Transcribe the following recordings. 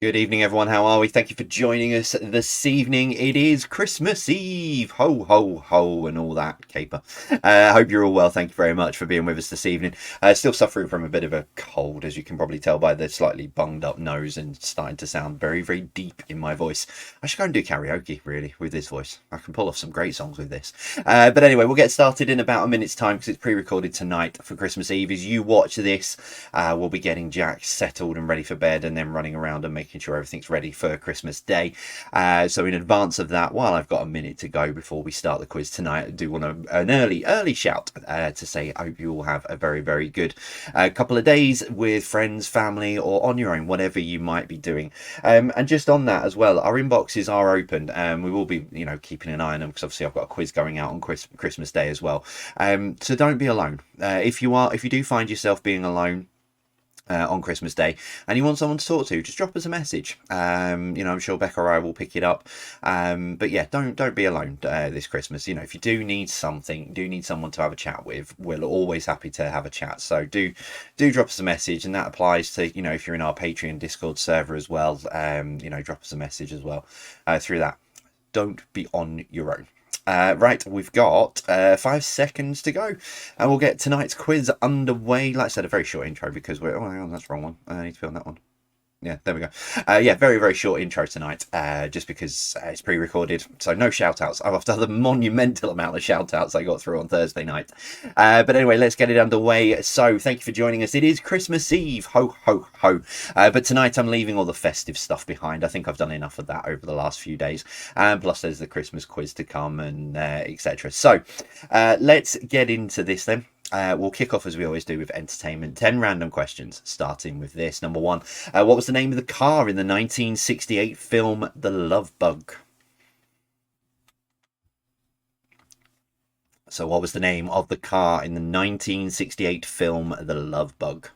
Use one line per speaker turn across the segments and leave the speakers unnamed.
Good evening, everyone. How are we? Thank you for joining us this evening. It is Christmas Eve. Ho, ho, ho, and all that caper. I hope you're all well. Thank you very much for being with us this evening. Still suffering from a bit of a cold, as you can probably tell by the slightly bunged up nose and starting to sound very, very deep in my voice. I should go and do karaoke, really, with this voice. I can pull off some great songs with this. But anyway, we'll get started in about a minute's time because it's pre recorded tonight for Christmas Eve. As you watch this, we'll be getting Jack settled and ready for bed and then running around and making sure everything's ready for Christmas Day. So in advance of that, while I've got a minute to go before we start the quiz tonight, I do want an early shout to say I hope you all have a very, very good couple of days with friends, family, or on your own, whatever you might be doing. And just on that as well, our inboxes are open. We will be, keeping an eye on them because obviously I've got a quiz going out on Christmas Day as well. So don't be alone. If you do find yourself being alone on Christmas Day and you want someone to talk to, just drop us a message. I'm sure Becca or I will pick it up. But yeah, don't be alone this Christmas. If you do need someone to have a chat with, we're always happy to have a chat. So do drop us a message, and that applies to if you're in our Patreon Discord server as well. Drop us a message as well through that. Don't be on your own. Right, we've got 5 seconds to go, and we'll get tonight's quiz underway. Like I said, a very short intro because we're. Oh, hang on, that's the wrong one. I need to be on that one. Yeah, there we go. Yeah, very, very short intro tonight, just because it's pre-recorded, so no shout-outs. After the monumental amount of shout-outs I got through on Thursday night. But anyway, let's get it underway. So, thank you for joining us. It is Christmas Eve. Ho, ho, ho. But tonight I'm leaving all the festive stuff behind. I think I've done enough of that over the last few days. And plus there's the Christmas quiz to come and etc. So, let's get into this then. We'll kick off as we always do with entertainment. 10 random questions, starting with this. Number one, what was the name of the car in the 1968 film The Love Bug? So, what was the name of the car in the 1968 film The Love Bug?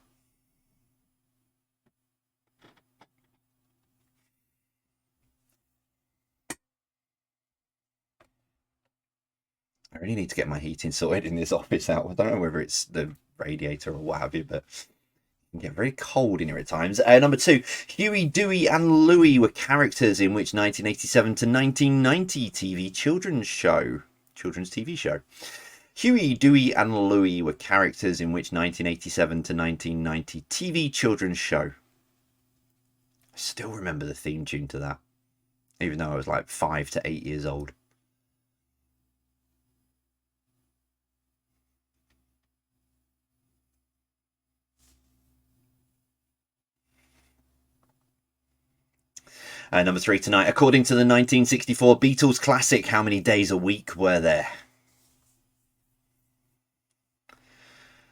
I really need to get my heating sorted in this office out. I don't know whether it's the radiator or what have you, but it can get very cold in here at times. Number two, Huey, Dewey, and Louie were characters in which 1987 to 1990 children's TV show. Huey, Dewey, and Louie were characters in which 1987 to 1990 TV children's show. I still remember the theme tune to that, even though I was like 5 to 8 years old. Number three tonight. According to the 1964 Beatles classic, how many days a week were there?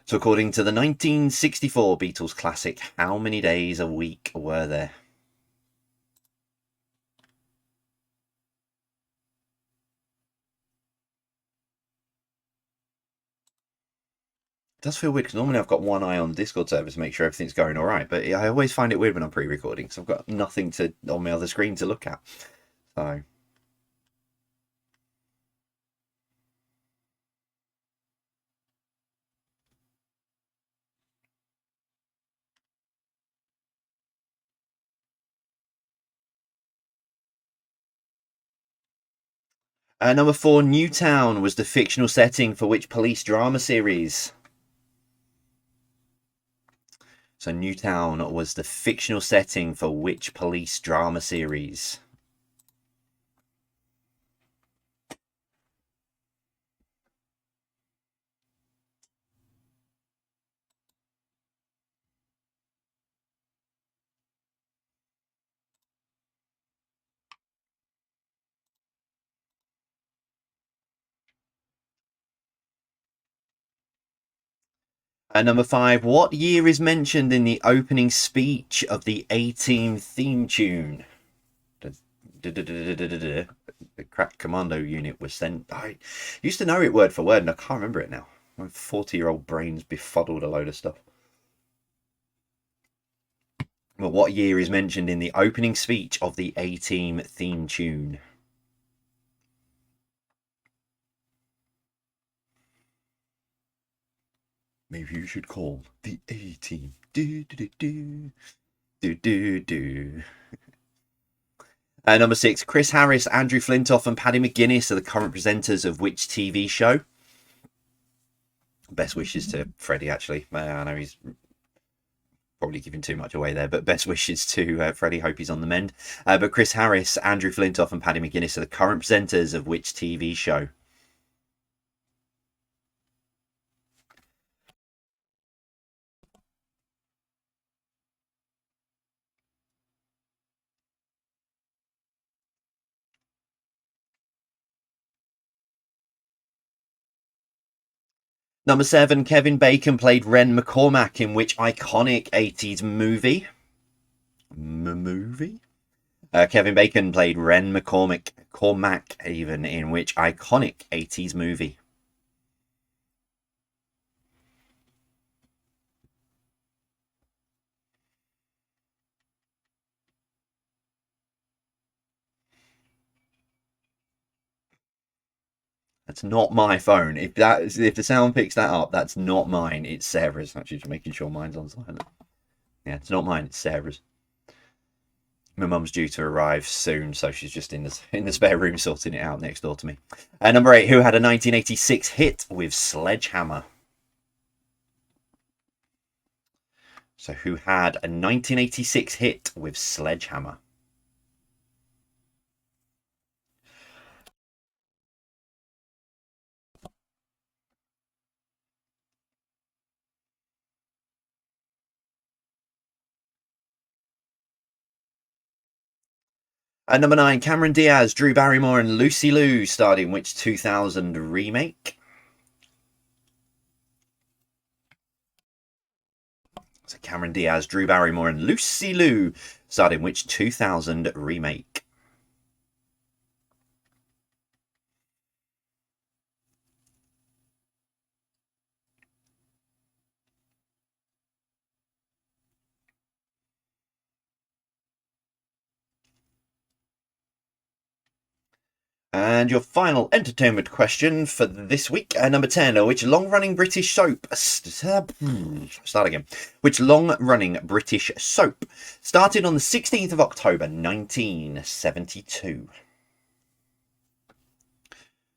So, according to the 1964 Beatles classic, how many days a week were there? It does feel weird because normally I've got one eye on the Discord server to make sure everything's going all right, but I always find it weird when I'm pre-recording because I've got nothing on my other screen to look at. So. Number four, Newtown was the fictional setting for which police drama series? So, Newtown was the fictional setting for which police drama series? Number five, what year is mentioned in the opening speech of the A-Team theme tune? The crack commando unit was sent. I used to know it word for word, and I can't remember it now. My 40-year-old brain's befuddled a load of stuff. But what year is mentioned in the opening speech of the A-Team theme tune? Maybe you should call the A-Team. Do, do, do, do. Do do do. Number 6, Chris Harris, Andrew Flintoff, and Paddy McGuinness are the current presenters of which TV show? Best wishes to Freddie, actually. I know he's probably giving too much away there, but best wishes to Freddie. Hope he's on the mend. But Chris Harris, Andrew Flintoff, and Paddy McGuinness are the current presenters of which TV show? Number 7, Kevin Bacon played Ren McCormack in which iconic 80s movie? Kevin Bacon played Ren McCormack even in which iconic 80s movie? That's not my phone. If the sound picks that up, that's not mine. It's Sarah's. Actually, just making sure mine's on silent. Yeah, it's not mine. It's Sarah's. My mum's due to arrive soon, so she's just in the spare room sorting it out next door to me. Number 8, who had a 1986 hit with Sledgehammer? So who had a 1986 hit with Sledgehammer? Number 9, Cameron Diaz, Drew Barrymore, and Lucy Liu starred in which 2000 remake? So Cameron Diaz, Drew Barrymore, and Lucy Liu starred in which 2000 remake? And your final entertainment question for this week, number 10, which long-running British soap... Start again. Which long-running British soap started on the 16th of October, 1972?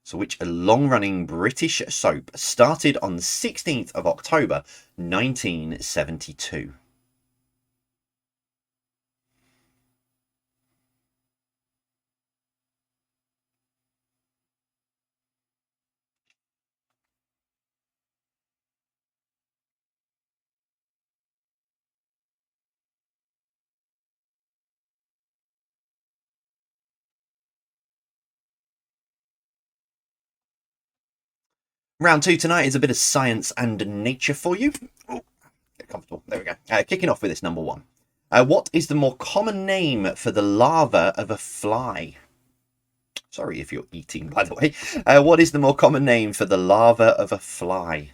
So which long-running British soap started on the 16th of October, 1972? Round 2 tonight is a bit of science and nature for you. Oh, get comfortable. There we go. Kicking off with this number 1. What is the more common name for the larva of a fly? Sorry if you're eating, by the way. What is the more common name for the larva of a fly?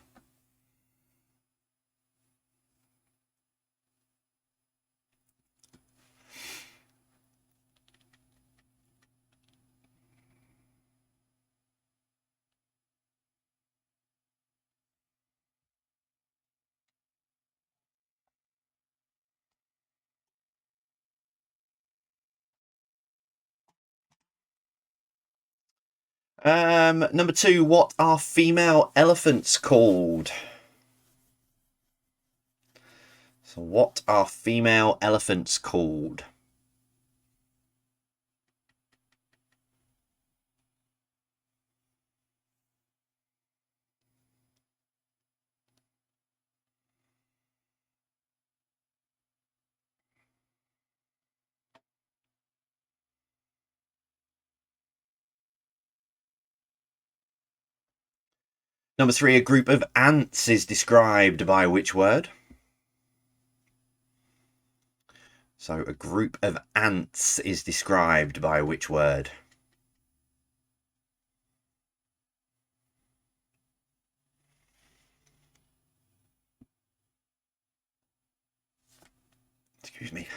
Number 2, what are female elephants called? So what are female elephants called? Number 3, a group of ants is described by which word? So a group of ants is described by which word? Excuse me.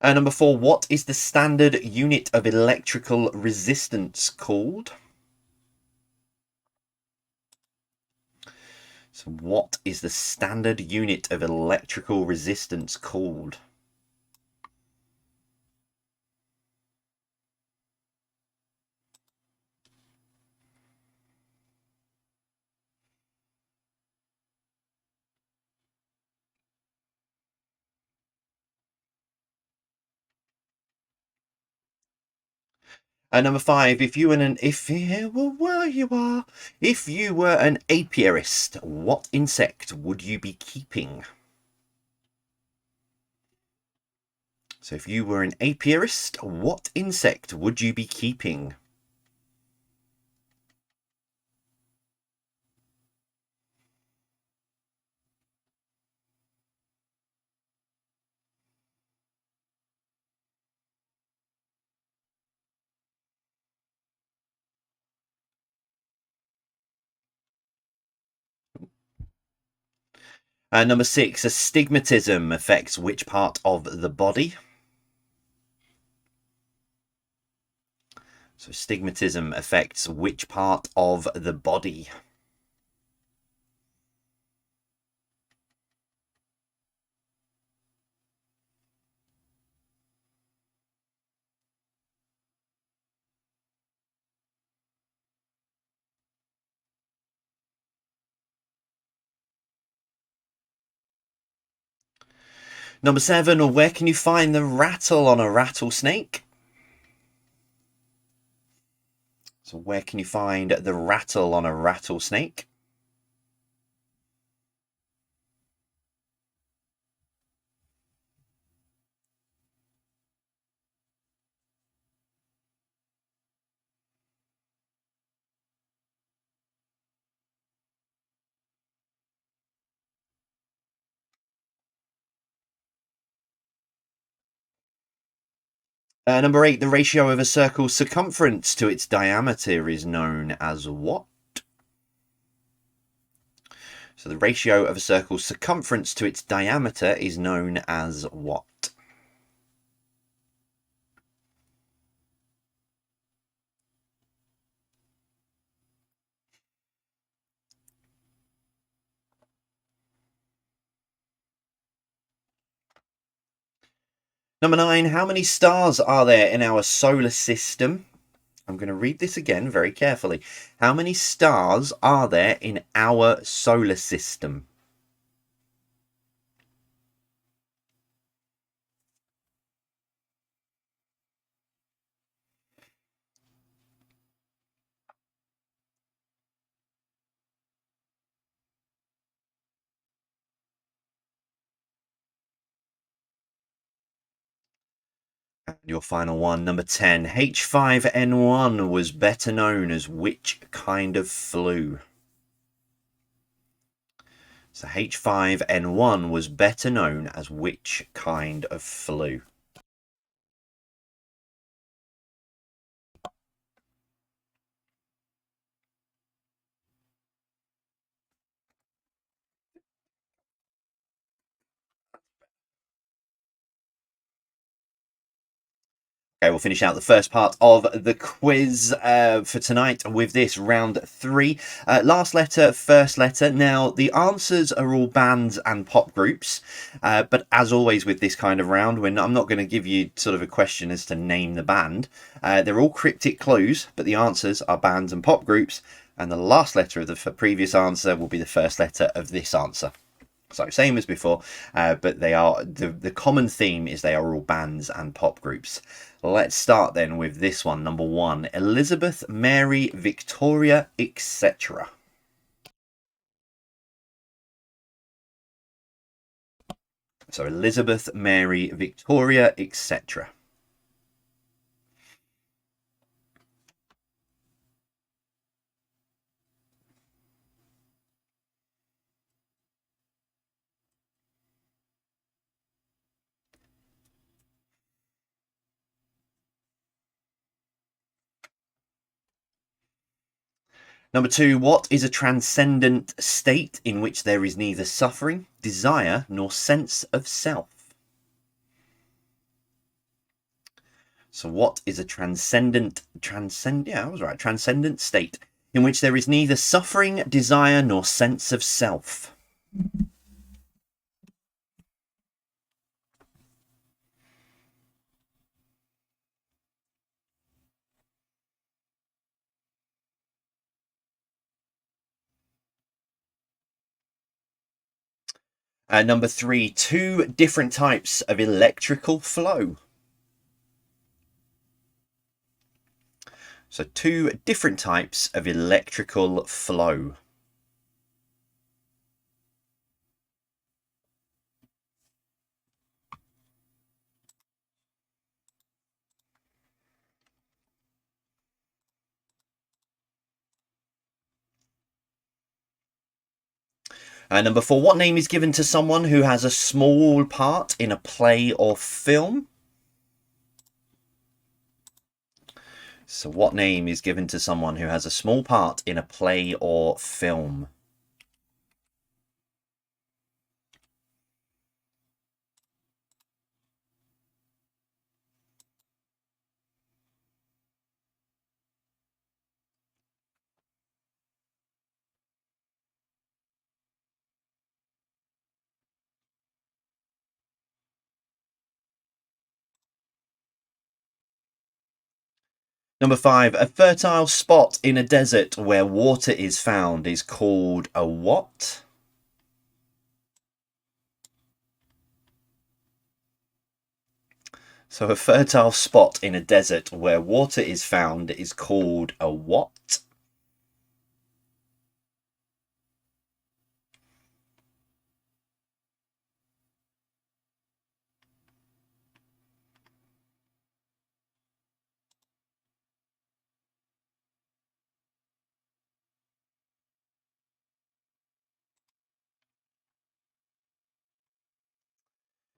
Number 4, what is the standard unit of electrical resistance called? So what is the standard unit of electrical resistance called? Number 5, if you were an apiarist, what insect would you be keeping? So if you were an apiarist, what insect would you be keeping? Number 6, astigmatism affects which part of the body? So astigmatism affects which part of the body? Number 7, where can you find the rattle on a rattlesnake? So where can you find the rattle on a rattlesnake? Number 8, the ratio of a circle's circumference to its diameter is known as what? So the ratio of a circle's circumference to its diameter is known as what? Number 9, how many stars are there in our solar system? I'm going to read this again very carefully. How many stars are there in our solar system? And your final one, number 10. H5N1 was better known as which kind of flu? So H5N1 was better known as which kind of flu? Okay, we'll finish out the first part of the quiz for tonight with this round 3. Last letter, first letter. Now, the answers are all bands and pop groups, but as always with this kind of round, I'm not going to give you sort of a question as to name the band. They're all cryptic clues, but the answers are bands and pop groups, and the last letter of the previous answer will be the first letter of this answer. So same as before, but they are the common theme is they are all bands and pop groups. Let's start then with this one, number 1, Elizabeth, Mary, Victoria, etc. So Elizabeth, Mary, Victoria, etc. Number 2, what is a transcendent state in which there is neither suffering, desire, nor sense of self? So what is a transcendent state in which there is neither suffering, desire, nor sense of self. Number 3, two different types of electrical flow. So two different types of electrical flow. Number 4, what name is given to someone who has a small part in a play or film? So what name is given to someone who has a small part in a play or film? Number 5, a fertile spot in a desert where water is found is called a what? So a fertile spot in a desert where water is found is called a what?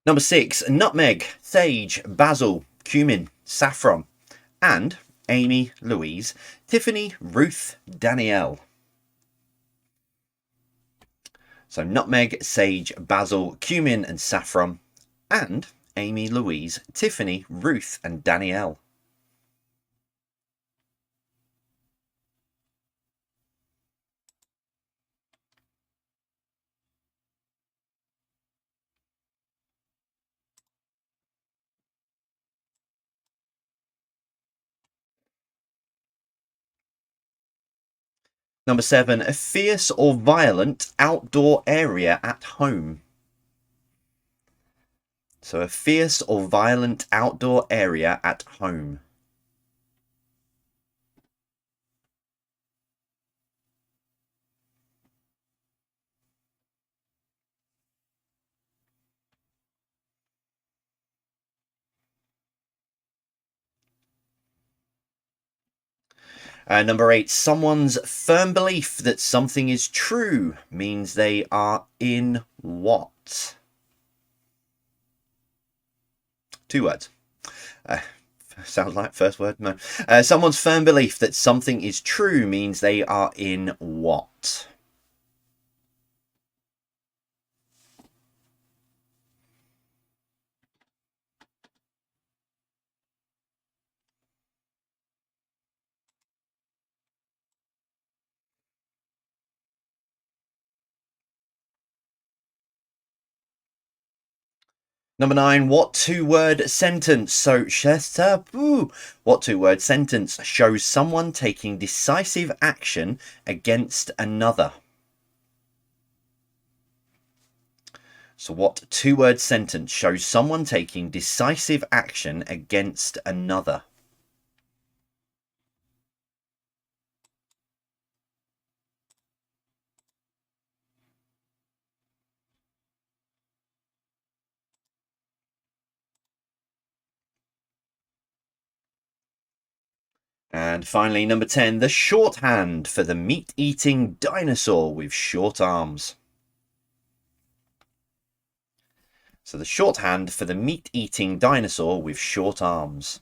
Number 6, nutmeg, sage, basil, cumin, saffron, and Amy, Louise, Tiffany, Ruth, Danielle. So nutmeg, sage, basil, cumin, and saffron, and Amy, Louise, Tiffany, Ruth, and Danielle. Number 7, a fierce or violent outdoor area at home. So a fierce or violent outdoor area at home. Number 8, someone's firm belief that something is true means they are in what? 2 words. Sounds like first word, no. Someone's firm belief that something is true means they are in what? Number 9, what two-word sentence? What two-word sentence shows someone taking decisive action against another? So what two-word sentence shows someone taking decisive action against another? And finally, number 10, the shorthand for the meat-eating dinosaur with short arms. So the shorthand for the meat-eating dinosaur with short arms.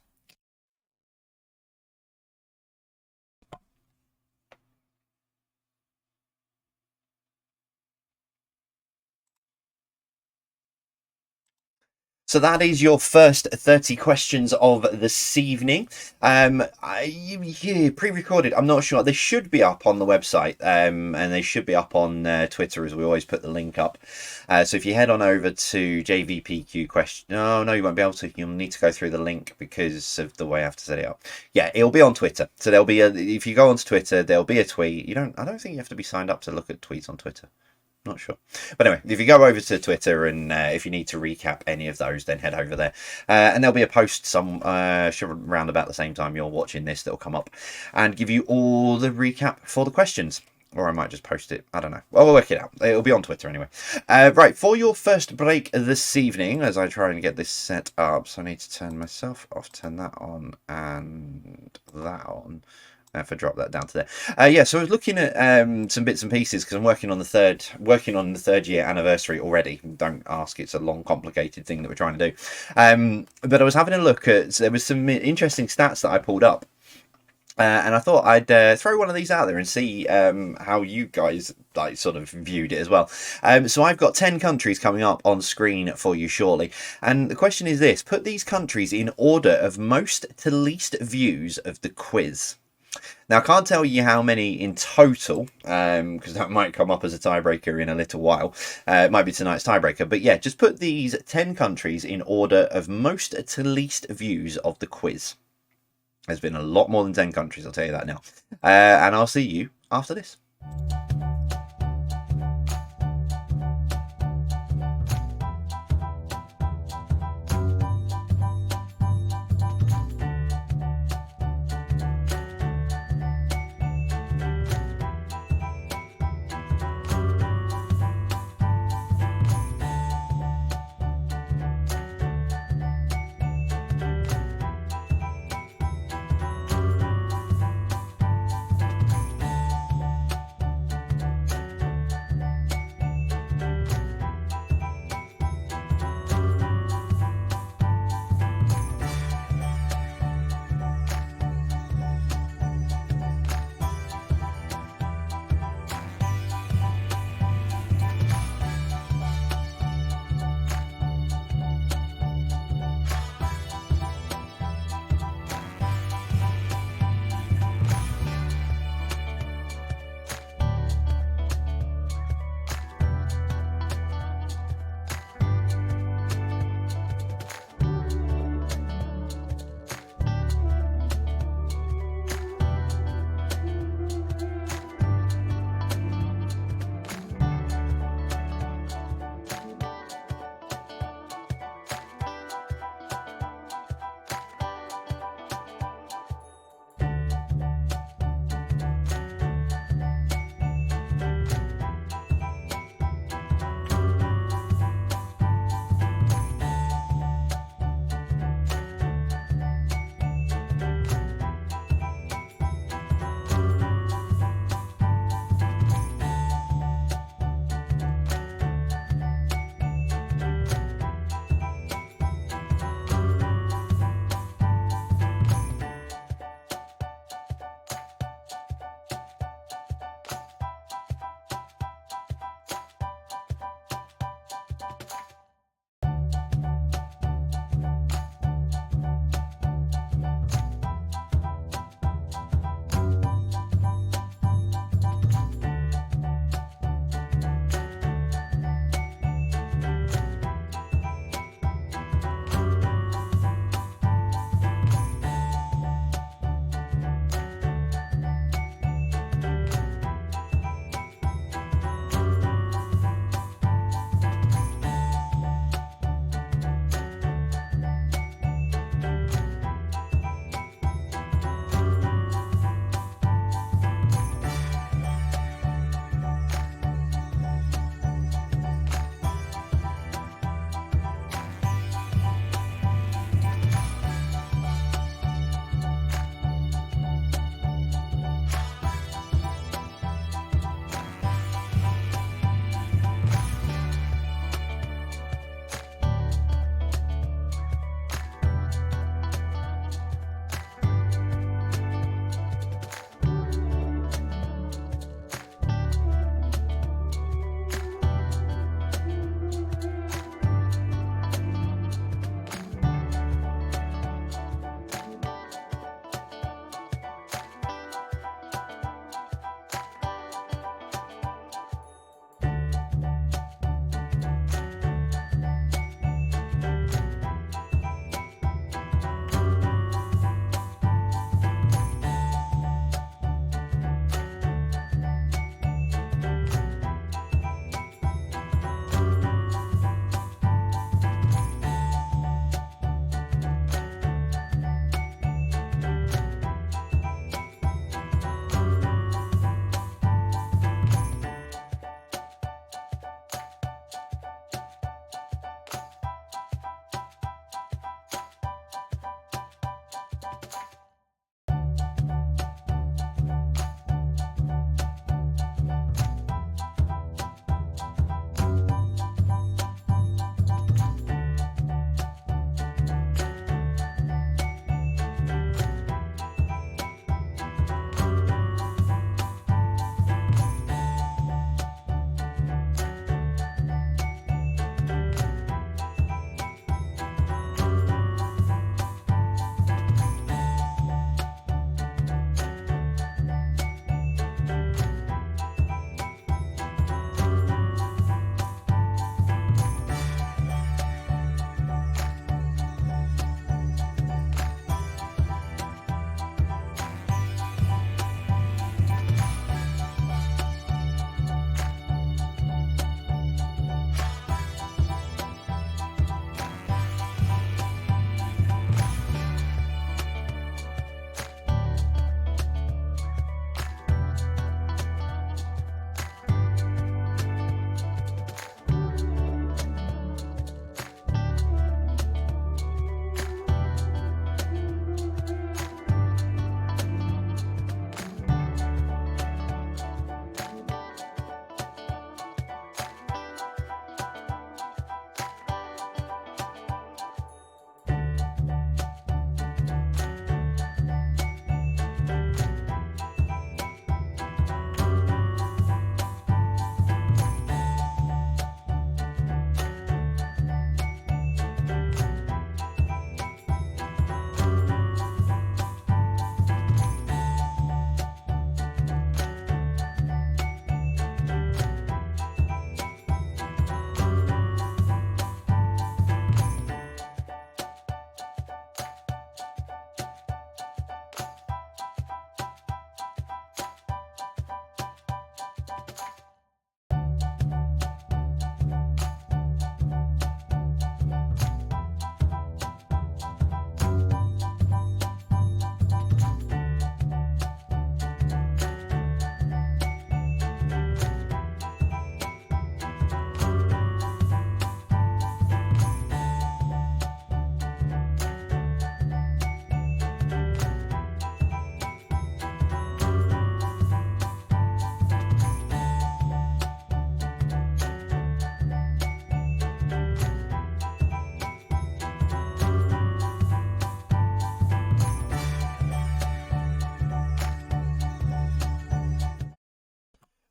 So that is your first 30 questions of this evening. Yeah, pre-recorded. I'm not sure. They should be up on the website, and they should be up on Twitter, as we always put the link up. So if you head on over to JVPQ question, no, you won't be able to. You'll need to go through the link because of the way I have to set it up. Yeah, it'll be on Twitter. So there'll be if you go onto Twitter, there'll be a tweet. I don't think you have to be signed up to look at tweets on Twitter. Not sure. But anyway, if you go over to Twitter and if you need to recap any of those, then head over there. And there'll be a post around about the same time you're watching this that'll come up and give you all the recap for the questions. Or I might just post it. I don't know. Well, we'll work it out. It'll be on Twitter anyway. Right, for your first break this evening, as I try and get this set up, so I need to turn myself off, turn that on, and that on. If I drop that down to there, yeah. So I was looking at some bits and pieces because I'm working on the third year anniversary already. Don't ask; it's a long, complicated thing that we're trying to do. But I was having a look at. So there was some interesting stats that I pulled up, and I thought I'd throw one of these out there and see how you guys sort of viewed it as well. So I've got 10 countries coming up on screen for you shortly, and the question is this: put these countries in order of most to least views of the quiz. Now, I can't tell you how many in total, because that might come up as a tiebreaker in a little while. It might be tonight's tiebreaker. But yeah, just put these 10 countries in order of most to least views of the quiz. There's been a lot more than 10 countries, I'll tell you that now. And I'll see you after this.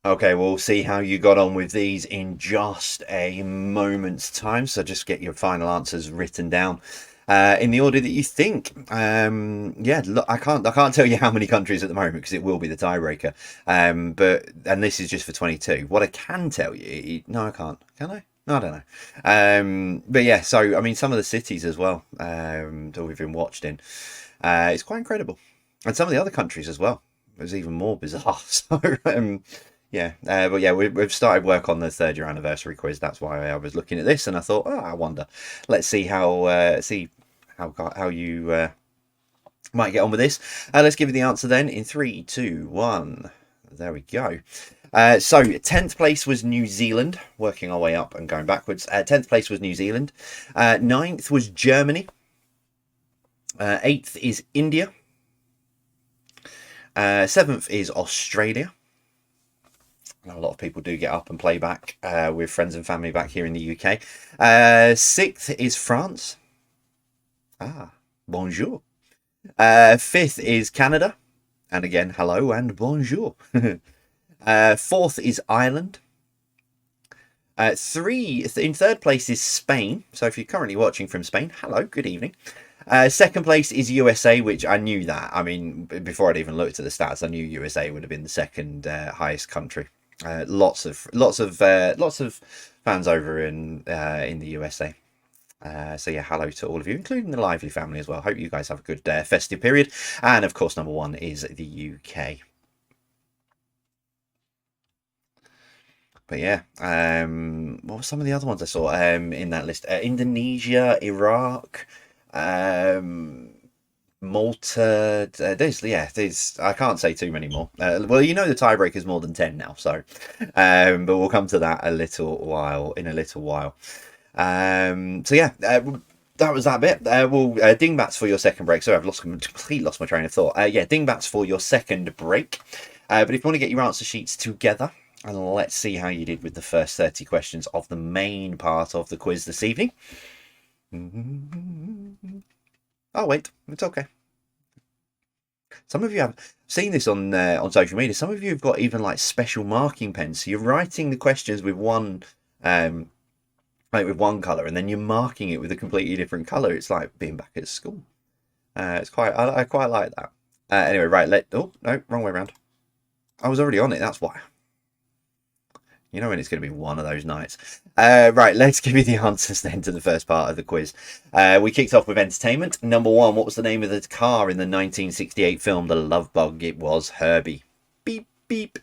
Okay, we'll see how you got on with these in just a moment's time. So just get your final answers written down in the order that you think. Yeah, look, I can't tell you how many countries at the moment because it will be the tiebreaker. And this is just for 22. What I can tell you, no, I can't. Can I? No, I don't know. But yeah, so I mean, some of the cities as well that we've been watched in. It's quite incredible, and some of the other countries as well. It was even more bizarre. So yeah, but yeah, we've started work on the 3rd year anniversary quiz. That's why I was looking at this, and I thought, oh, I wonder. Let's see how you might get on with this. Let's give you the answer then in 3, 2, 1. There we go. So 10th place was New Zealand, working our way up and going backwards. 10th place was New Zealand. 9th was Germany. 8th is India. 7th is Australia. A lot of people do get up and play back with friends and family back here in the UK. 6th is France. Ah, bonjour. 5th is Canada. And again, hello and bonjour. 4th is Ireland. In 3rd place is Spain. So if you're currently watching from Spain, hello, good evening. 2nd place is USA, which I knew that. I mean, before I'd even looked at the stats, I knew USA would have been the second highest country. Lots of fans over in the USA. So yeah, hello to all of you, including the Lively family as well. Hope you guys have a good festive period. And of course, number 1 is the UK. But yeah, what were some of the other ones I saw in that list? Indonesia, Iraq, Malta. There's I can't say too many more. Well, you know the tiebreaker is more than 10 now, so but we'll come to that in a little while. So yeah, that was that bit. Dingbats for your second break. Sorry, I've completely lost my train of thought. Yeah, Dingbats for your second break. But if you want to get your answer sheets together, and let's see how you did with the first 30 questions of the main part of the quiz this evening. Oh wait, it's okay. Some of you have seen this on social media. Some of you have got even like special marking pens. So you're writing the questions with one colour, and then you're marking it with a completely different colour. It's like being back at school. It's I quite like that. Anyway, right. Oh no, wrong way around. I was already on it. That's why. You know when it's going to be one of those nights. Right, let's give you the answers then to the first part of the quiz. We kicked off with entertainment. Number 1, what was the name of the car in the 1968 film The Love Bug? It was Herbie. Beep, beep.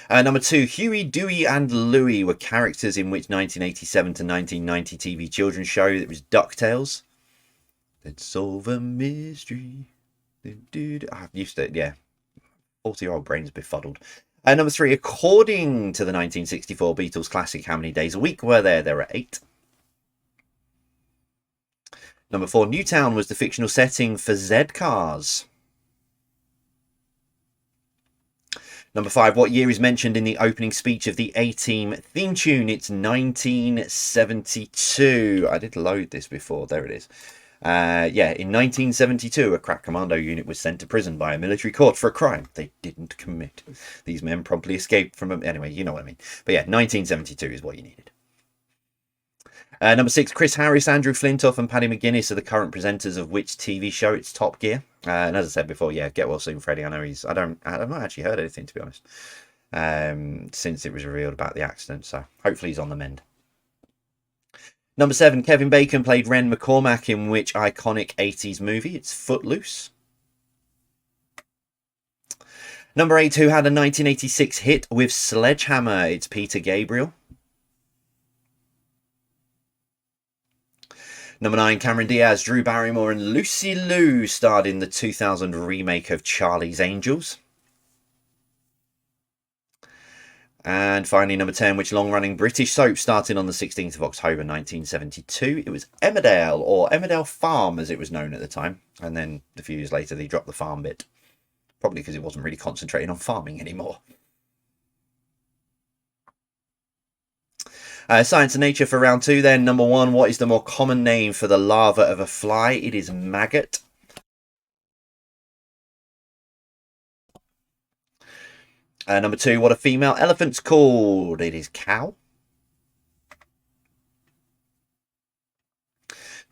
Number 2, Huey, Dewey and Louie were characters in which 1987 to 1990 TV children's show? It was DuckTales. Let's solve a mystery. I used to, yeah. 40-year-old brain's befuddled. Number 3, according to the 1964 Beatles classic, how many days a week were there? There are 8. Number 4, Newtown was the fictional setting for Z Cars. Number 5, what year is mentioned in the opening speech of the A-Team theme tune? It's 1972. I did load this before. There it is. Yeah, in 1972, a crack commando unit was sent to prison by a military court for a crime they didn't commit. These men promptly escaped from anyway, you know what I mean. But yeah, 1972 is what you needed. Number 6, Chris Harris, Andrew Flintoff and Paddy McGuinness are the current presenters of which TV show? It's Top Gear. And as I said before, yeah, get well soon, Freddie. I know I've not actually heard anything, to be honest, since it was revealed about the accident. So hopefully he's on the mend. Number 7, Kevin Bacon played Ren McCormack in which iconic 80s movie? It's Footloose. Number 8, who had a 1986 hit with Sledgehammer? It's Peter Gabriel. Number 9, Cameron Diaz, Drew Barrymore and Lucy Liu starred in the 2000 remake of Charlie's Angels. And finally, number 10, which long-running British soap started on the 16th of October 1972? It was Emmerdale, or Emmerdale Farm as it was known at the time. And then a few years later, they dropped the farm bit. Probably because it wasn't really concentrating on farming anymore. Science and nature for round 2 then. Number 1, what is the more common name for the larva of a fly? It is maggot. Number 2, what a female elephant's called? It is cow.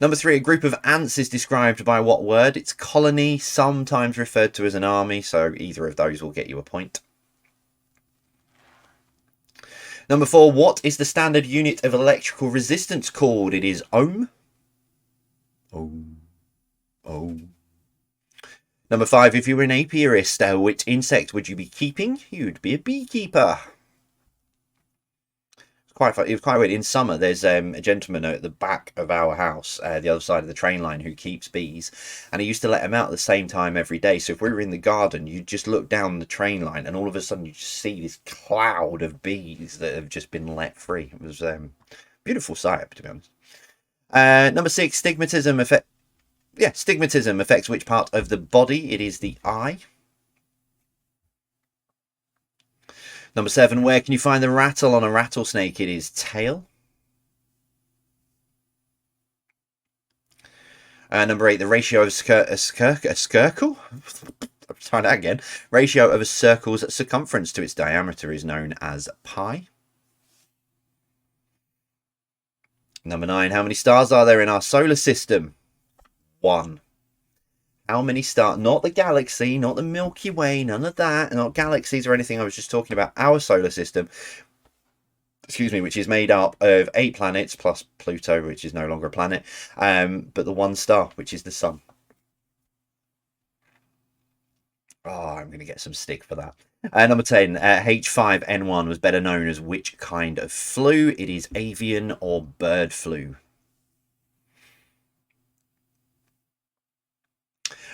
Number 3, a group of ants is described by what word? It's colony, sometimes referred to as an army, so either of those will get you a point. Number 4, what is the standard unit of electrical resistance called? It is ohm. Ohm. Ohm. Number 5, if you were an apiarist, which insect would you be keeping? You'd be a beekeeper. It was quite weird. In summer, there's a gentleman at the back of our house, the other side of the train line, who keeps bees, and he used to let them out at the same time every day. So if we were in the garden, you'd just look down the train line, and all of a sudden you just see this cloud of bees that have just been let free. It was a beautiful sight, to be honest. Number 6, stigmatism affects which part of the body? It is the eye. Number 7, where can you find the rattle on a rattlesnake? It is tail. Number 8, the ratio of a circle? I'm trying that again. Ratio of a circle's circumference to its diameter is known as pi. Number 9, how many stars are there in our solar system? 1. How many stars? Not the galaxy, not the Milky Way, none of that, not galaxies or anything. I was just talking about our solar system, which is made up of 8 planets plus Pluto, which is no longer a planet, but the 1 star, which is the sun. Oh, I'm going to get some stick for that. Number 10, H5N1 was better known as which kind of flu? It is avian or bird flu.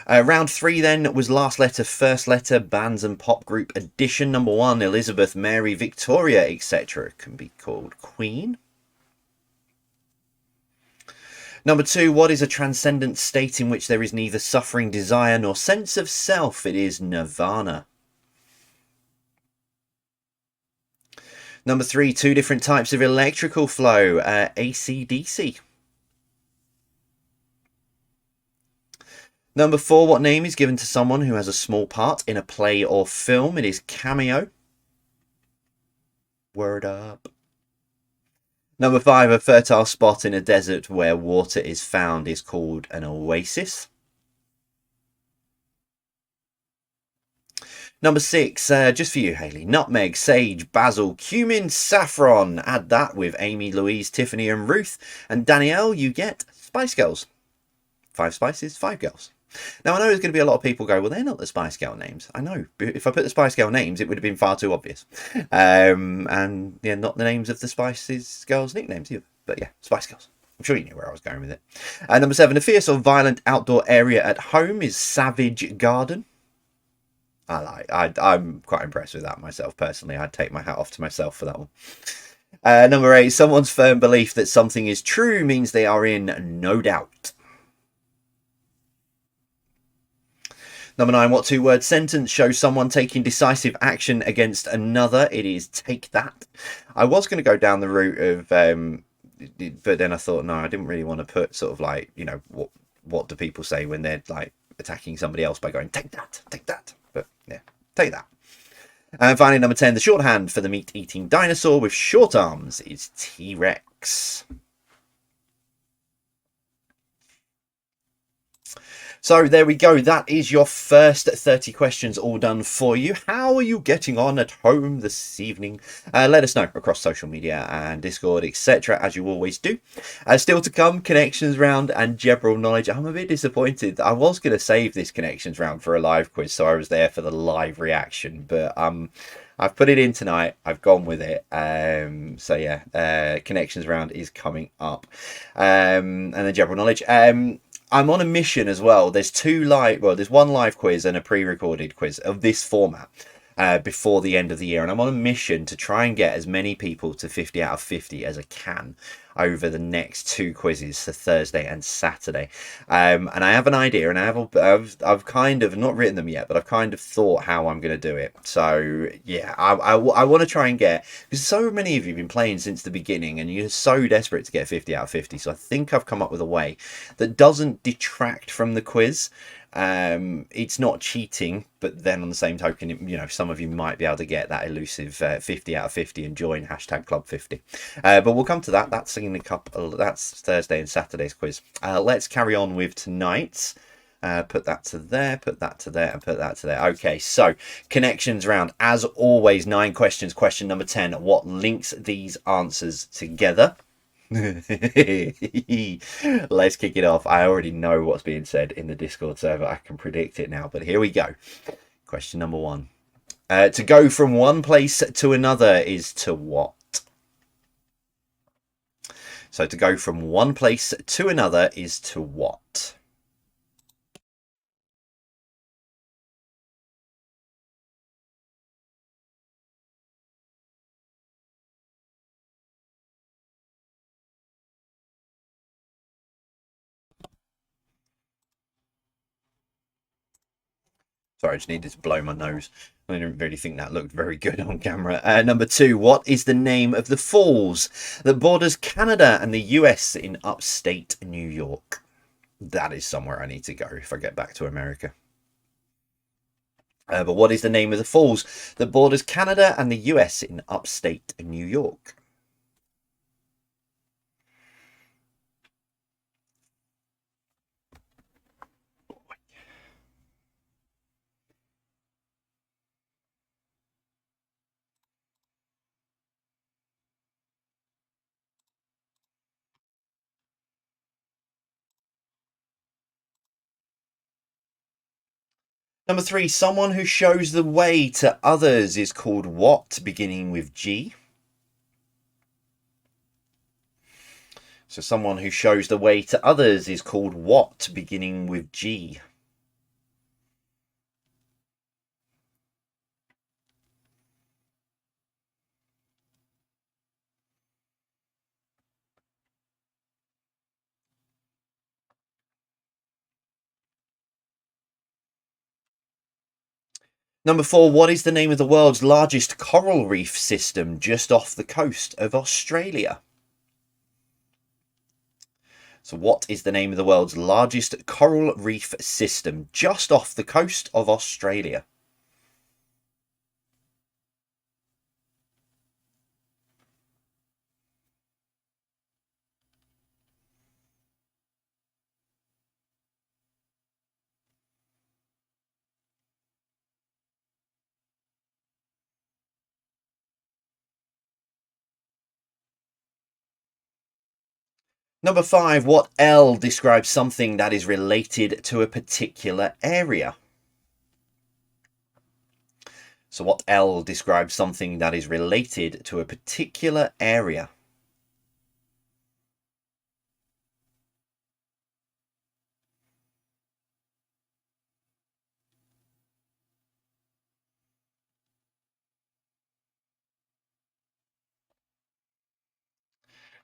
Round 3 then was last letter, first letter, bands and pop group edition. Number 1, Elizabeth, Mary, Victoria, etc. can be called Queen. Number 2, what is a transcendent state in which there is neither suffering, desire, nor sense of self? It is nirvana. Number 3, 2 different types of electrical flow, AC, DC. Number 4, what name is given to someone who has a small part in a play or film? It is cameo. Word up. Number 5, a fertile spot in a desert where water is found is called an oasis. Number 6, just for you, Hayley, nutmeg, sage, basil, cumin, saffron. Add that with Amy, Louise, Tiffany and Ruth. And Danielle, you get Spice Girls. 5 spices, 5 girls. Now, I know there's going to be a lot of people go, well, they're not the Spice Girl names. I know. If I put the Spice Girl names, it would have been far too obvious. And, yeah, not the names of the Spice Girls nicknames either. But, yeah, Spice Girls. I'm sure you knew where I was going with it. Number 7, a fierce or violent outdoor area at home is Savage Garden. I'm quite impressed with that myself, personally. I'd take my hat off to myself for that one. Number 8, someone's firm belief that something is true means they are in no doubt. Number 9, what 2-word sentence shows someone taking decisive action against another? It is take that. I was going to go down the route of, but then I thought, no, I didn't really want to put sort of like, you know, what do people say when they're like attacking somebody else by going, take that, take that. But yeah, take that. And finally, number 10, the shorthand for the meat-eating dinosaur with short arms is T-Rex. So there we go. That is your first 30 questions all done for you. How are you getting on at home this evening? Let us know across social media and Discord, etc., as you always do. Still to come, connections round and general knowledge. I'm a bit disappointed. I was going to save this connections round for a live quiz, so I was there for the live reaction. But I've put it in tonight. I've gone with it. So yeah, connections round is coming up. And then general knowledge. I'm on a mission as well. There's there's one live quiz and a pre-recorded quiz of this format before the end of the year. And I'm on a mission to try and get as many people to 50 out of 50 as I can over the next 2 quizzes, so Thursday and Saturday. And I have an idea, and I've kind of not written them yet, but I've kind of thought how I'm going to do it. So yeah, I want to try and get, because so many of you have been playing since the beginning, and you're so desperate to get 50 out of 50. So I think I've come up with a way that doesn't detract from the quiz, It's not cheating, but then on the same token, you know, some of you might be able to get that elusive 50 out of 50 and join hashtag Club 50. But we'll come to that. That's in a couple. That's Thursday and Saturday's quiz. Let's carry on with tonight's. Put that to there, put that to there, and put that to there. Okay, so connections round. As always, 9 questions. Question number 10. What links these answers together? Let's kick it off. I already know what's being said in the Discord server. I can predict it now, but here we go. Question number 1. To go from one place to another is to what? So to go from one place to another is to what? Sorry, I just needed to blow my nose. I didn't really think that looked very good on camera. Number 2, what is the name of the falls that borders Canada and the US in upstate New York? That is somewhere I need to go if I get back to America. But what is the name of the falls that borders Canada and the US in upstate New York? Number 3, someone who shows the way to others is called what, beginning with G? So someone who shows the way to others is called what, beginning with G? Number 4, what is the name of the world's largest coral reef system just off the coast of Australia? So what is the name of the world's largest coral reef system just off the coast of Australia? Number 5, what L describes something that is related to a particular area? So what L describes something that is related to a particular area?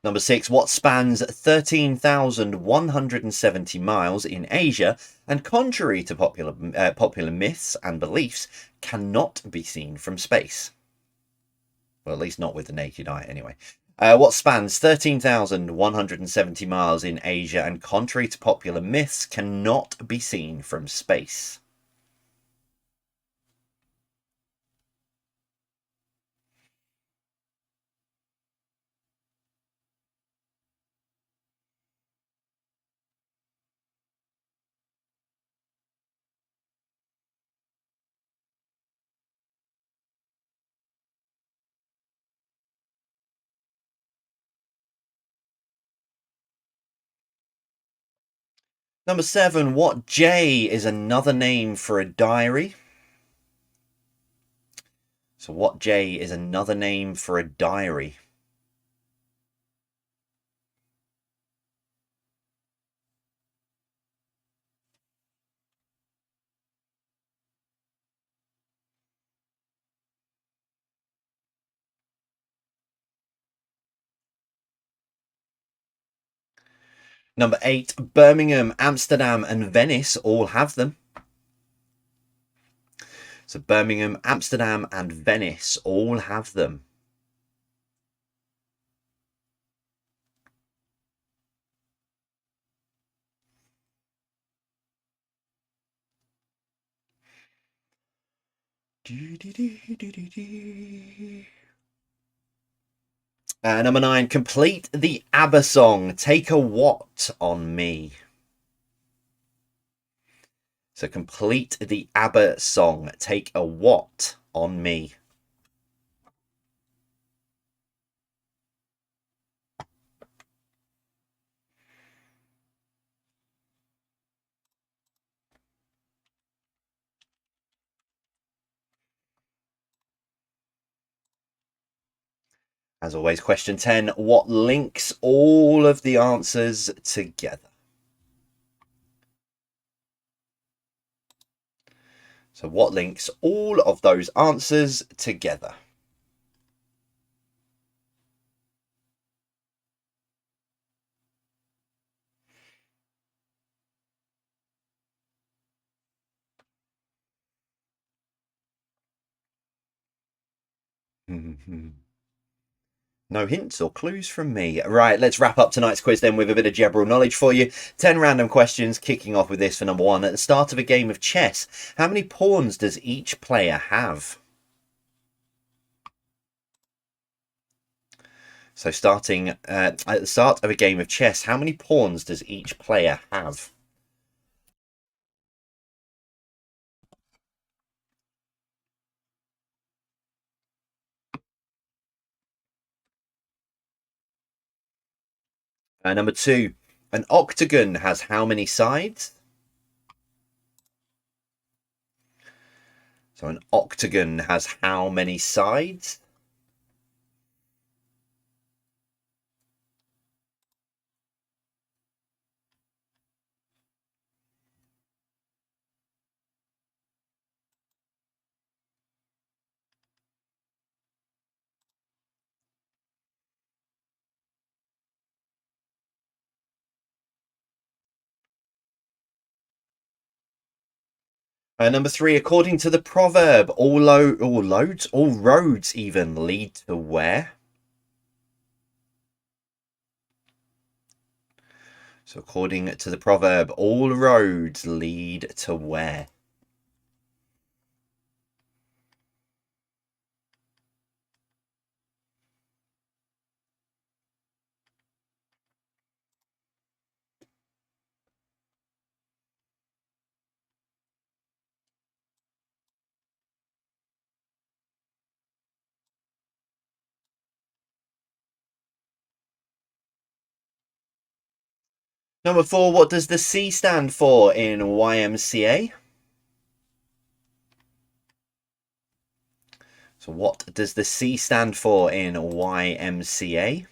Number 6, what spans 13,170 miles in Asia and contrary to popular myths and beliefs cannot be seen from space? Well, at least not with the naked eye anyway. What spans 13,170 miles in Asia and contrary to popular myths cannot be seen from space? Number 7, what J is another name for a diary? So what J is another name for a diary? Number 8, Birmingham, Amsterdam and Venice all have them. So Birmingham, Amsterdam and Venice all have them. Number 9, complete the ABBA song, Take a What on Me. So complete the ABBA song, Take a What on Me. As always, question 10, what links all of the answers together? So what links all of those answers together? No hints or clues from me. Right, let's wrap up tonight's quiz then with a bit of general knowledge for you. 10 random questions, kicking off with this for number 1. At the start of a game of chess, how many pawns does each player have? So starting at the start of a game of chess, how many pawns does each player have? Number 2, an octagon has how many sides? So an octagon has how many sides? Number 3, according to the proverb, all roads even lead to where? So according to the proverb, all roads lead to where? Number 4, what does the C stand for in YMCA? So what does the C stand for in YMCA?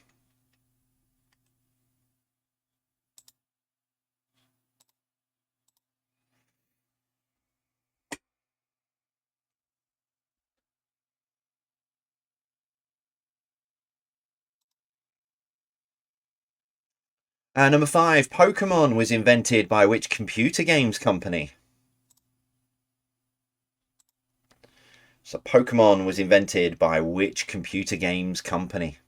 Number 5, Pokemon was invented by which computer games company? So Pokemon was invented by which computer games company?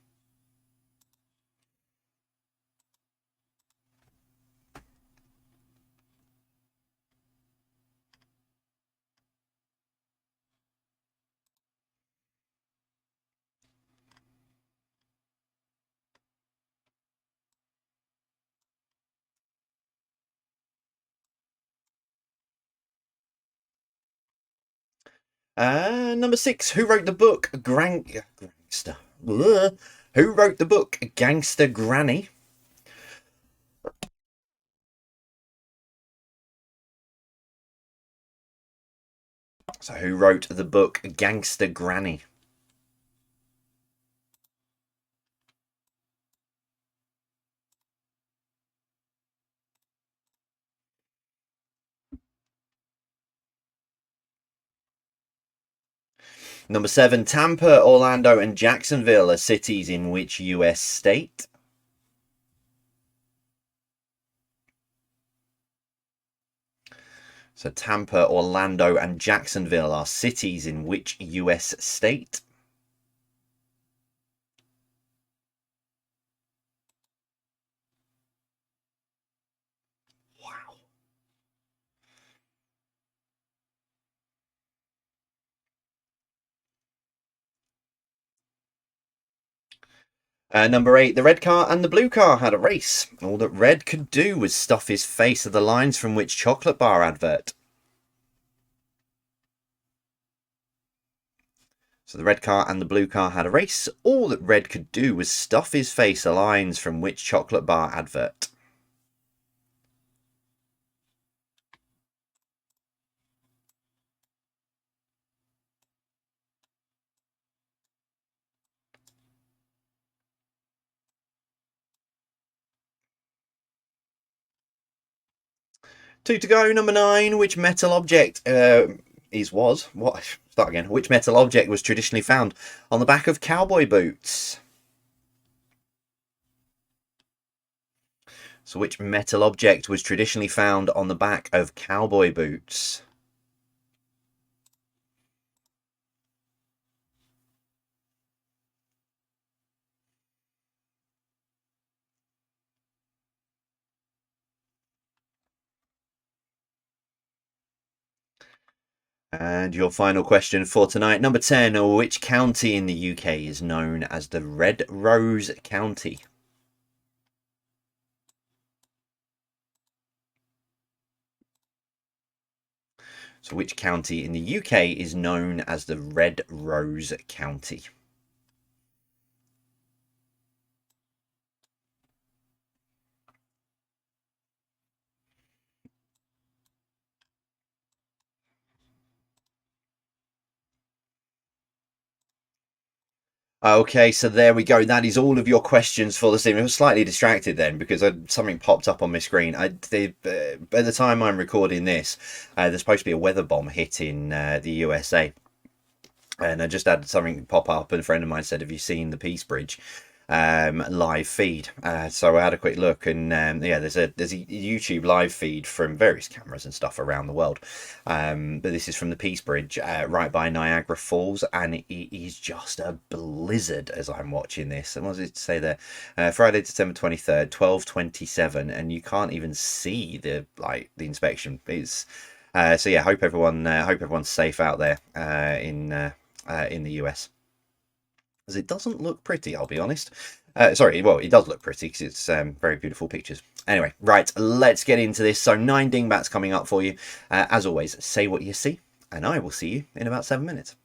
Number 6, who wrote the book Gangster? Who wrote the book Gangster Granny? So who wrote the book Gangster Granny? Number 7, Tampa, Orlando, and Jacksonville are cities in which US state? So Tampa, Orlando, and Jacksonville are cities in which US state? Wow. Number 8, the red car and the blue car had a race. All that Red could do was stuff his face with the lines from which chocolate bar advert? So the red car and the blue car had a race. All that Red could do was stuff his face with the lines from which chocolate bar advert? Two to go. Number 9, which metal object start again. Which metal object was traditionally found on the back of cowboy boots? So which metal object was traditionally found on the back of cowboy boots? And your final question for tonight, number 10, which county in the UK is known as the Red Rose County? So which county in the UK is known as the Red Rose County? Okay, so there we go. That is all of your questions for this evening. I was slightly distracted then because something popped up on my screen. At the time I'm recording this, there's supposed to be a weather bomb hitting the USA. And I just had something pop up, and a friend of mine said, "Have you seen the Peace Bridge live feed?" So I had a quick look, and yeah, there's a YouTube live feed from various cameras and stuff around the world. But this is from the Peace Bridge right by Niagara Falls, and it is just a blizzard as I'm watching this. And what does it say there? Friday, December 23rd, 12:27, and you can't even see the inspection. It's so yeah, hope everyone's safe out there in the US, as it doesn't look pretty, I'll be honest. Sorry, well, it does look pretty because it's very beautiful pictures. Anyway, right, let's get into this. So 9 dingbats coming up for you. As always, say what you see, and I will see you in about 7 minutes.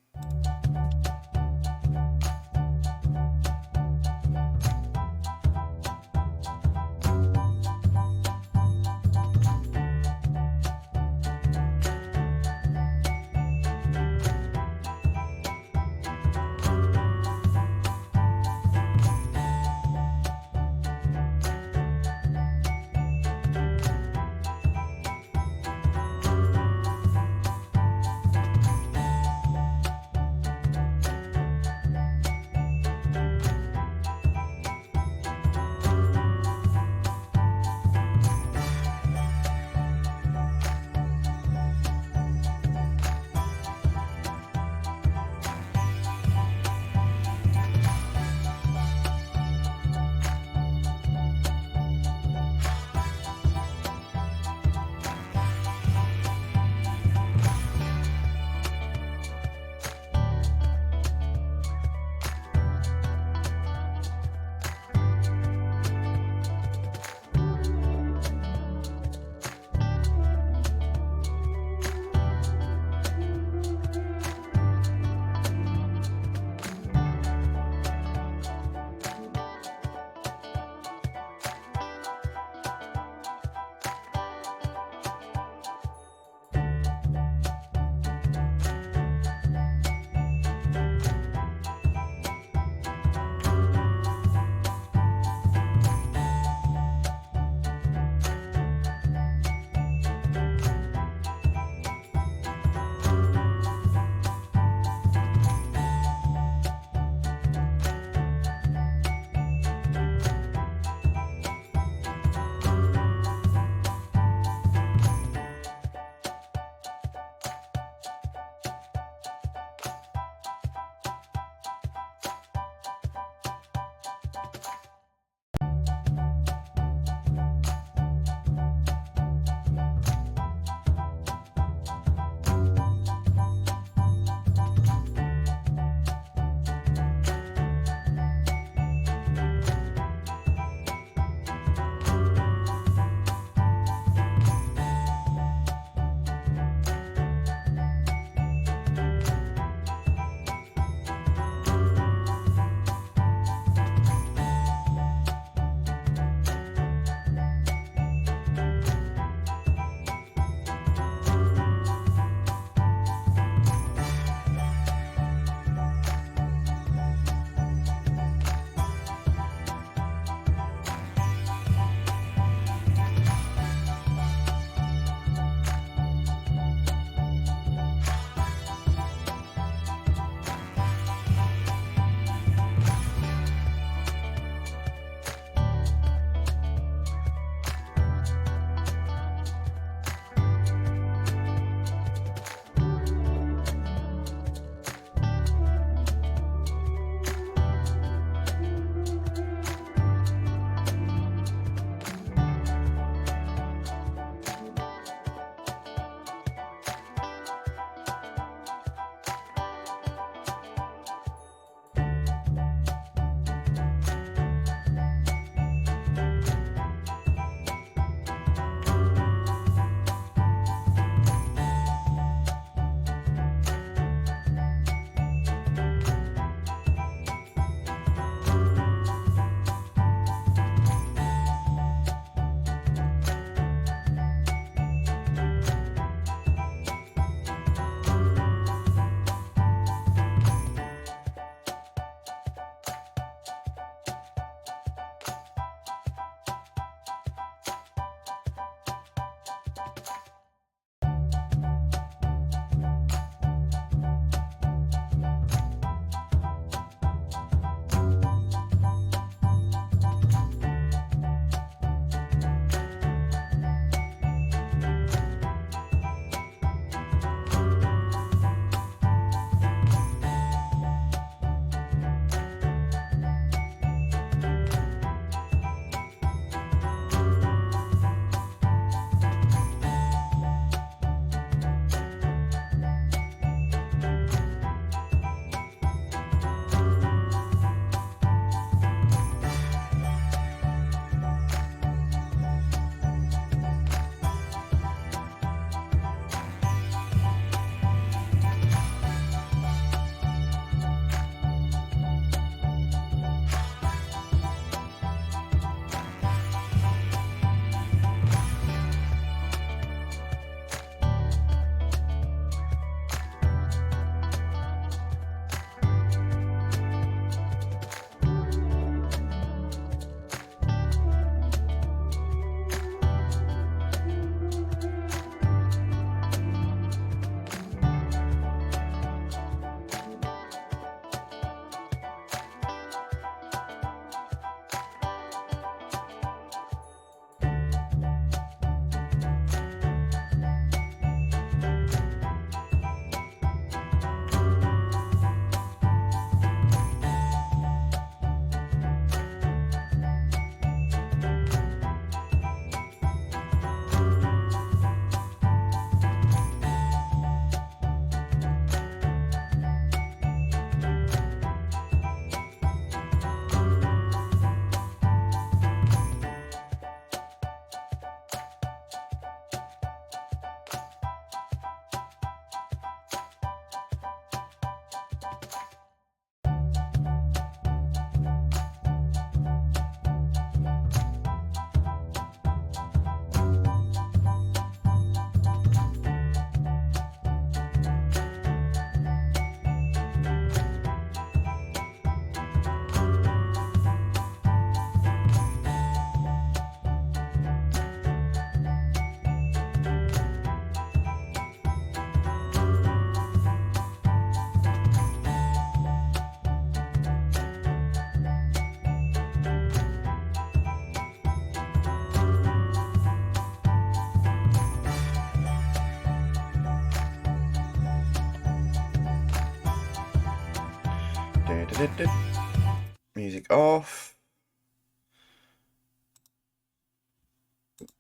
Music off.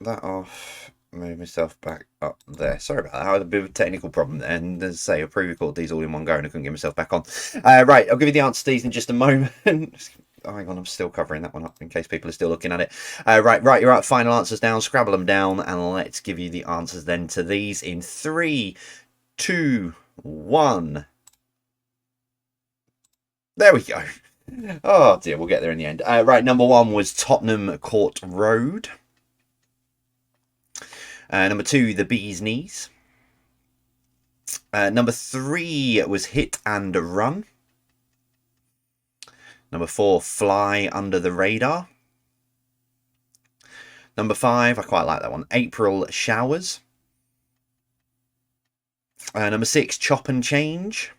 That off. Move myself back up there. Sorry about that. I had a bit of a technical problem there. And as I say, I pre-recorded these all in one go and I couldn't get myself back on. Right, I'll give you the answer to these in just a moment. Oh, hang on, I'm still covering that one up in case people are still looking at it. Right, you're right. Final answers down. Scrabble them down, and let's give you the answers then to these in 3, 2, 1. There we go. Oh dear, we'll get there in the end. Right, number 1 was Tottenham Court Road. Number 2, the Bee's Knees. Number 3 was Hit and Run. Number 4, Fly Under the Radar. Number 5, I quite like that one, April Showers. Number 6, Chop and Change.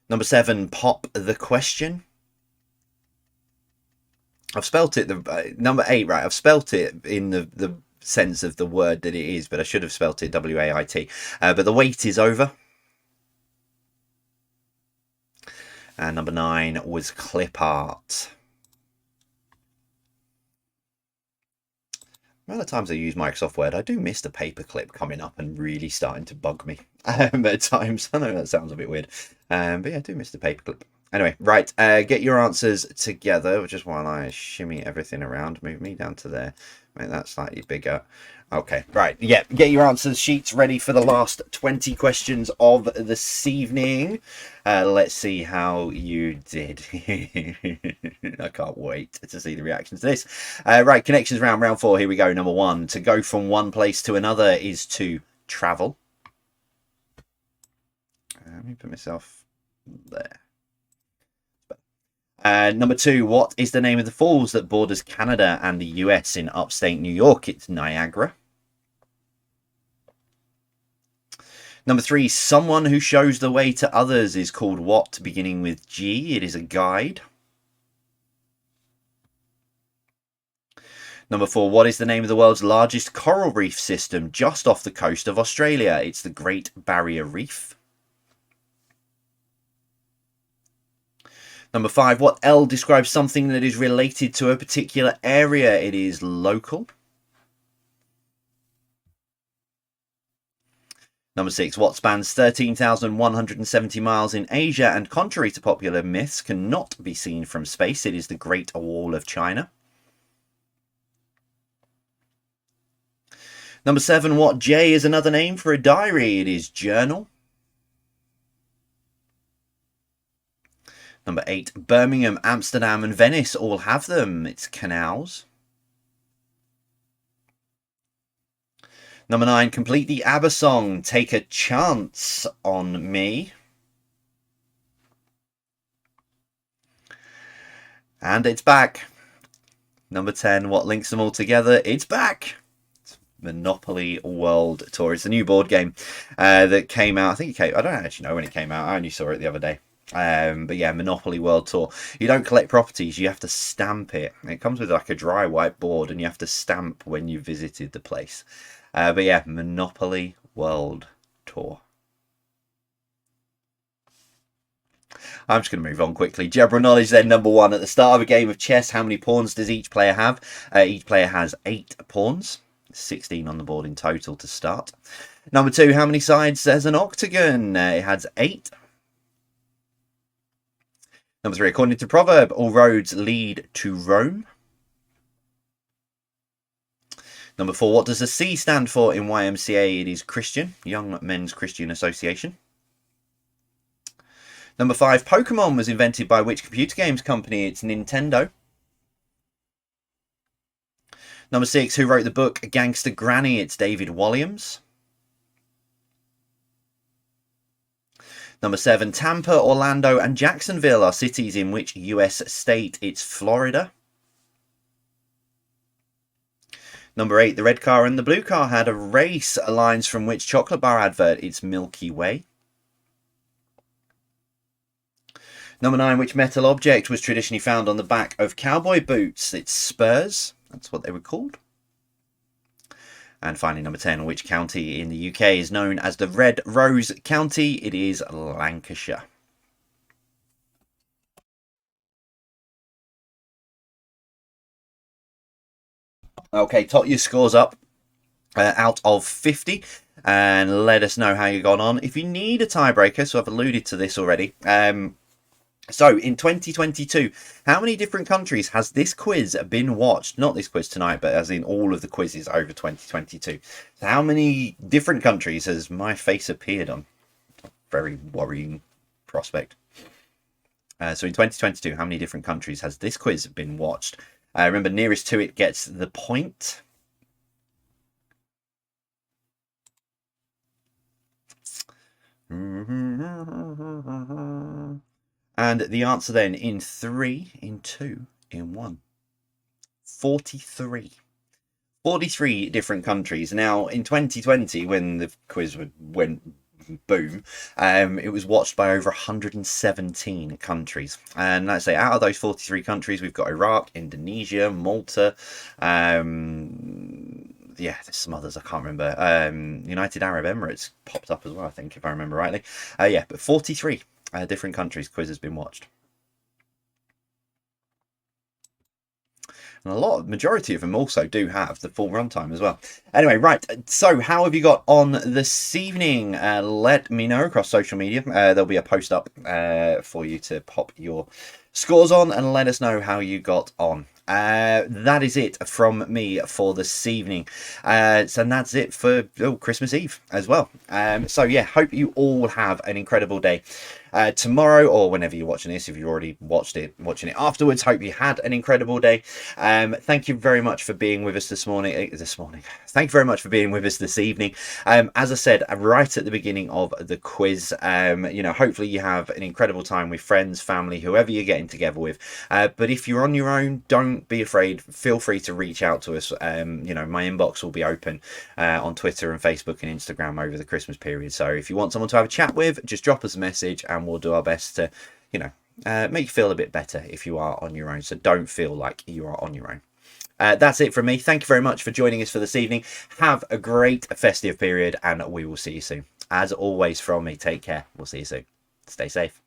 Number 7, Pop the Question. I've spelt it, number 8, right, I've spelt it in the sense of the word that it is, but I should have spelt it W-A-I-T. But the wait is over. And number 9 was Clip Art. The amount of times I use Microsoft Word, I do miss the paperclip coming up and really starting to bug me at times. I know that sounds a bit weird, but yeah, I do miss the paperclip. Anyway, right, get your answers together, just while I shimmy everything around. Move me down to there. Make that slightly bigger. Okay, right, yeah, get your answers sheets ready for the last 20 questions of this evening. Let's see how you did. I can't wait to see the reactions to this. Right, connections round 4. Here we go. Number 1, to go from one place to another is to travel. Let me put myself there. Number 2, what is the name of the falls that borders Canada and the US in upstate New York? It's Niagara. Number 3, someone who shows the way to others is called what, beginning with G? It is a guide. Number 4, what is the name of the world's largest coral reef system just off the coast of Australia? It's the Great Barrier Reef. Number 5, what L describes something that is related to a particular area? It is local. Number 6, what spans 13,170 miles in Asia and, contrary to popular myths, cannot be seen from space? It is the Great Wall of China. Number 7, what J is another name for a diary? It is journal. Number 8, Birmingham, Amsterdam and Venice all have them. It's canals. Number 9, complete the ABBA song, Take a Chance on Me. And it's back. Number 10, what links them all together? It's back. It's Monopoly World Tour. It's a new board game that came out. I think it came, I don't actually know when it came out. I only saw it the other day. But yeah, Monopoly World Tour. You don't collect properties, you have to stamp it. It comes with like a dry whiteboard and you have to stamp when you visited the place. But yeah, Monopoly World Tour. I'm just going to move on quickly. General knowledge then, number 1. At the start of a game of chess, how many pawns does each player have? Each player has 8 pawns. 16 on the board in total to start. Number 2, how many sides has an octagon? It has 8. Number 3, according to proverb, all roads lead to Rome. Number 4, what does the C stand for in YMCA? It is Christian, Young Men's Christian Association. Number 5, Pokemon was invented by which computer games company? It's Nintendo. Number 6, who wrote the book Gangster Granny? It's David Walliams. Number 7, Tampa, Orlando and Jacksonville are cities in which US state? It's Florida. Number 8, the red car and the blue car had a race. Lines from which chocolate bar advert? It's Milky Way. Number 9, which metal object was traditionally found on the back of cowboy boots? It's spurs. That's what they were called. And finally, number 10, which county in the UK is known as the Red Rose County? It is Lancashire. Okay, tot your scores up out of 50 and let us know how you got on. If you need a tiebreaker, so I've alluded to this already. So in 2022, how many different countries has this quiz been watched? Not this quiz tonight, but as in all of the quizzes over 2022. So how many different countries has my face appeared on? Very worrying prospect. So in 2022, how many different countries has this quiz been watched? Remember, nearest to it gets the point. And the answer then in 3, in 2, in 1. 43. 43 different countries. Now, in 2020, when the quiz went boom, it was watched by over 117 countries. And let's say out of those 43 countries, we've got Iraq, Indonesia, Malta, yeah, there's some others I can't remember. United Arab Emirates popped up as well, I think, if I remember rightly. Yeah, but 43 different countries quiz has been watched. And majority of them also do have the full runtime as well. Anyway, right, so how have you got on this evening? Let me know across social media. There'll be a post up for you to pop your scores on and let us know how you got on. That is it from me for this evening. So that's it for Christmas Eve as well. So yeah, hope you all have an incredible day. Tomorrow, or whenever you're watching this, if you already watching it afterwards, hope you had an incredible day. Thank you very much for being with us this morning. Thank you very much for being with us this evening. As I said right at the beginning of the quiz, hopefully you have an incredible time with friends, family, whoever you're getting together with. But if you're on your own, don't be afraid. Feel free to reach out to us. My inbox will be open on Twitter and Facebook and Instagram over the Christmas period. So if you want someone to have a chat with, just drop us a message and we'll do our best to, make you feel a bit better if you are on your own. So don't feel like you are on your own. That's it from me. Thank you very much for joining us for this evening. Have a great festive period and we will see you soon. As always from me, take care. We'll see you soon. Stay safe.